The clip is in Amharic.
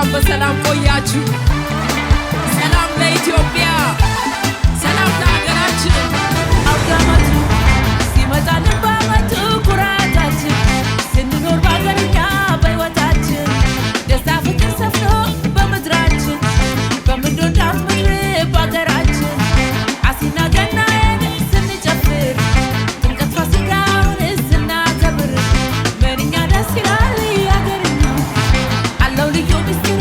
እንኳን በሰላም ቆያችሁ። ሰላም ለኢትዮጵያ፣ ሰላም ለሀገራችን። አውዳመቱ ሲመጣልን በዓመቱ ኩራታችን ስንኖር በሀገርኛ በሕይወታችን ደስታ ፍቅር ሰፍኖ በምድራችን በምንወዳት ምድር በሀገራችን አሲና ገናዬን ስንጨፍር ጥምቀት ፋሲካውን ስናከብር ምንኛ ደስ ይላል። ያገርኛ አለው ልዩ ምስጢር